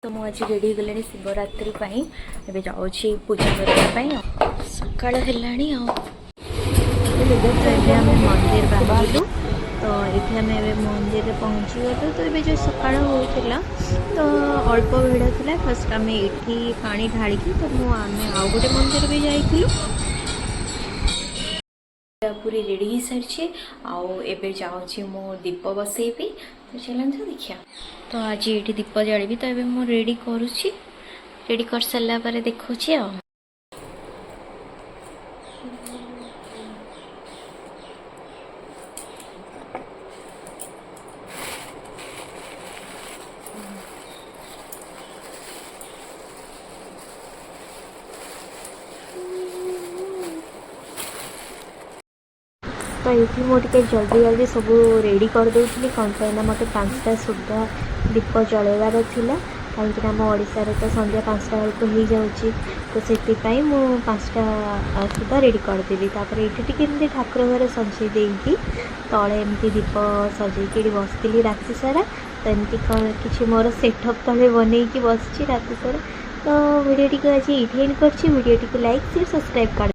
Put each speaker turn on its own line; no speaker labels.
तो मुझे रेडी गले शिवरात्रि ए जाऊँ पूजा करने सकाल है मंदिर बाहर तो ये आम मंदिर पहुँची गलु तो ये जो सकाल होता तो अल्प भिड़ था फर्स्ट आम ये पा ढाड़ी तो आम आउ गोटे मंदिर भी जाइलु पूरी रेडी हो सारी आउ जाऊँगी मो दीप बसैबी तो चलते देखिए तो आज ये दीप जलि तो ये मुझे रेडी करुच्ची रेडी कर सारा पर देखुची आ तो ये मुझे जल्दी जल्दी सब रेडी कर दूसरी कौन पाइना मत 5टा सुधा दीप जलैबार था कहीं आम ओडार तो संध्या 5टा बेलू हो जाऊँगी तो से 5टा सुधा रेडी करदेवी ये ठाकुर घर सजे देकी तले एमती दीप सजे बसती राति सारा तो एमती किसी मोर सेटअप तले बनई बस राति सारा तो वीडियो टी आज ये कर video T like share subscribe कर